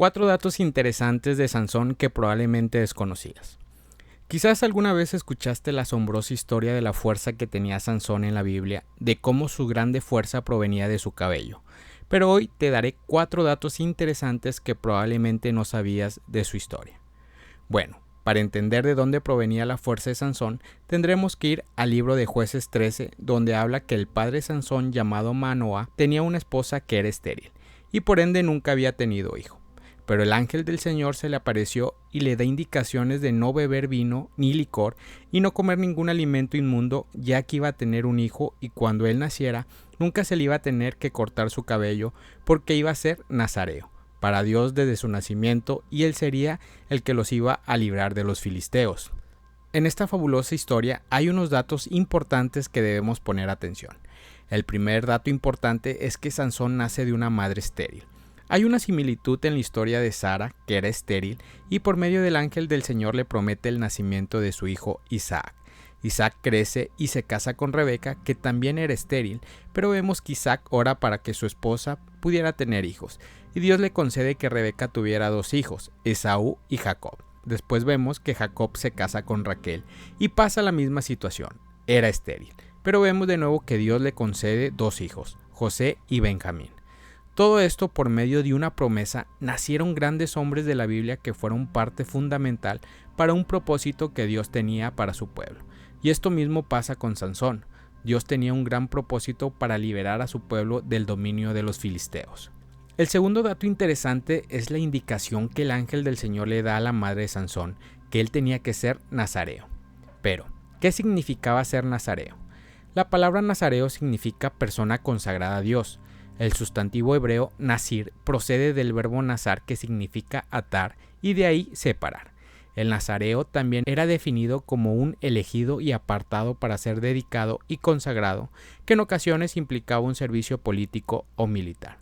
4 datos interesantes de Sansón que probablemente desconocías. Quizás alguna vez escuchaste la asombrosa historia de la fuerza que tenía Sansón en la Biblia, de cómo su grande fuerza provenía de su cabello. Pero hoy te daré 4 datos interesantes que probablemente no sabías de su historia. Bueno, para entender de dónde provenía la fuerza de Sansón, tendremos que ir al libro de Jueces 13, donde habla que el padre de Sansón, llamado Manoah, tenía una esposa que era estéril, y por ende nunca había tenido hijo. Pero el ángel del Señor se le apareció y le da indicaciones de no beber vino ni licor y no comer ningún alimento inmundo, ya que iba a tener un hijo y cuando él naciera nunca se le iba a tener que cortar su cabello porque iba a ser nazareo para Dios desde su nacimiento y él sería el que los iba a librar de los filisteos. En esta fabulosa historia hay unos datos importantes que debemos poner atención. El primer dato importante es que Sansón nace de una madre estéril. Hay una similitud en la historia de Sara, que era estéril, y por medio del ángel del Señor le promete el nacimiento de su hijo Isaac. Isaac crece y se casa con Rebeca, que también era estéril, pero vemos que Isaac ora para que su esposa pudiera tener hijos, y Dios le concede que Rebeca tuviera 2 hijos, Esaú y Jacob. Después vemos que Jacob se casa con Raquel y pasa la misma situación, era estéril, pero vemos de nuevo que Dios le concede 2 hijos, José y Benjamín. Todo esto por medio de una promesa, nacieron grandes hombres de la Biblia que fueron parte fundamental para un propósito que Dios tenía para su pueblo. Y esto mismo pasa con Sansón. Dios tenía un gran propósito para liberar a su pueblo del dominio de los filisteos. El segundo dato interesante es la indicación que el ángel del Señor le da a la madre de Sansón, que él tenía que ser nazareo. Pero, ¿qué significaba ser nazareo? La palabra nazareo significa persona consagrada a Dios. El sustantivo hebreo nazir procede del verbo nazar, que significa atar, y de ahí separar. El nazareo también era definido como un elegido y apartado para ser dedicado y consagrado, que en ocasiones implicaba un servicio político o militar.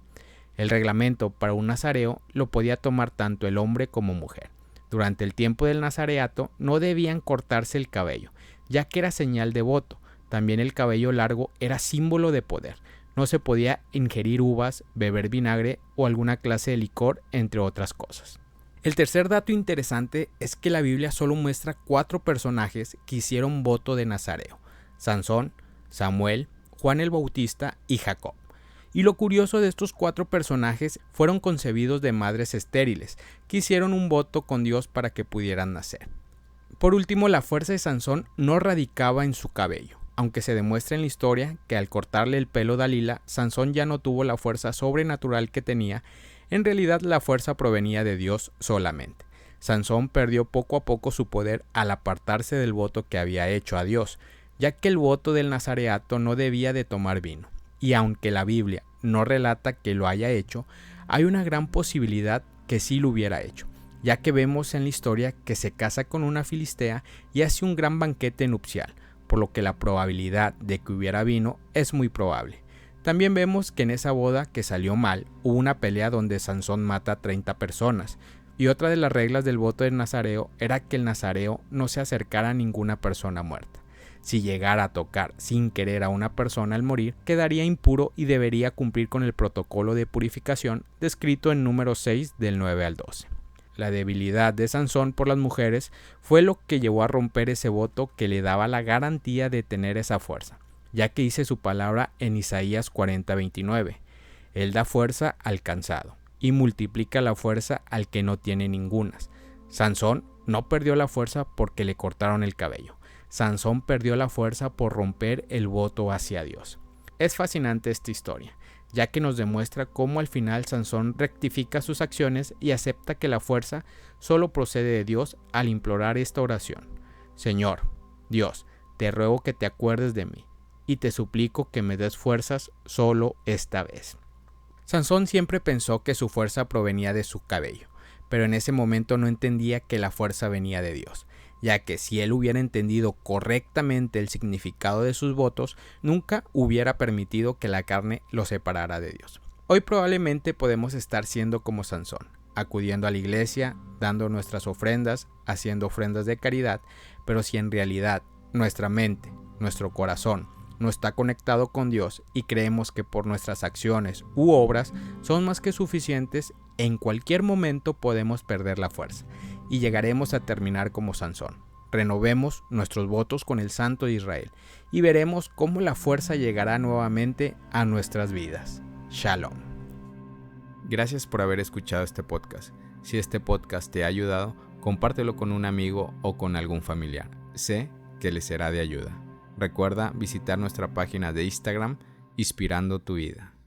El reglamento para un nazareo lo podía tomar tanto el hombre como mujer. Durante el tiempo del nazareato no debían cortarse el cabello, ya que era señal de voto. También el cabello largo era símbolo de poder. No se podía ingerir uvas, beber vinagre o alguna clase de licor, entre otras cosas. El tercer dato interesante es que la Biblia solo muestra 4 personajes que hicieron voto de nazareo: Sansón, Samuel, Juan el Bautista y Jacob. Y lo curioso de estos 4 personajes fueron concebidos de madres estériles, que hicieron un voto con Dios para que pudieran nacer. Por último, la fuerza de Sansón no radicaba en su cabello. Aunque se demuestra en la historia que al cortarle el pelo a Dalila, Sansón ya no tuvo la fuerza sobrenatural que tenía, en realidad la fuerza provenía de Dios solamente. Sansón perdió poco a poco su poder al apartarse del voto que había hecho a Dios, ya que el voto del nazareato no debía de tomar vino. Y aunque la Biblia no relata que lo haya hecho, hay una gran posibilidad que sí lo hubiera hecho, ya que vemos en la historia que se casa con una filistea y hace un gran banquete nupcial, por lo que la probabilidad de que hubiera vino es muy probable. También vemos que en esa boda que salió mal, hubo una pelea donde Sansón mata a 30 personas, y otra de las reglas del voto del nazareo era que el nazareo no se acercara a ninguna persona muerta. Si llegara a tocar sin querer a una persona al morir, quedaría impuro y debería cumplir con el protocolo de purificación descrito en número 6 del 9 al 12. La debilidad de Sansón por las mujeres fue lo que llevó a romper ese voto que le daba la garantía de tener esa fuerza, ya que dice su palabra en Isaías 40:29. Él da fuerza al cansado y multiplica la fuerza al que no tiene ningunas. Sansón no perdió la fuerza porque le cortaron el cabello. Sansón perdió la fuerza por romper el voto hacia Dios. Es fascinante esta historia, ya que nos demuestra cómo al final Sansón rectifica sus acciones y acepta que la fuerza solo procede de Dios al implorar esta oración: Señor, Dios, te ruego que te acuerdes de mí, y te suplico que me des fuerzas solo esta vez. Sansón siempre pensó que su fuerza provenía de su cabello, pero en ese momento no entendía que la fuerza venía de Dios, ya que si él hubiera entendido correctamente el significado de sus votos, nunca hubiera permitido que la carne lo separara de Dios. Hoy probablemente podemos estar siendo como Sansón, acudiendo a la iglesia, dando nuestras ofrendas, haciendo ofrendas de caridad, pero si en realidad nuestra mente, nuestro corazón, no está conectado con Dios y creemos que por nuestras acciones u obras son más que suficientes, En cualquier momento podemos perder la fuerza y llegaremos a terminar como Sansón. Renovemos nuestros votos con el Santo de Israel y veremos cómo la fuerza llegará nuevamente a nuestras vidas. Shalom. Gracias por haber escuchado este podcast. Si este podcast te ha ayudado, compártelo con un amigo o con algún familiar. Sé que le será de ayuda. Recuerda visitar nuestra página de Instagram, Inspirando tu Vida.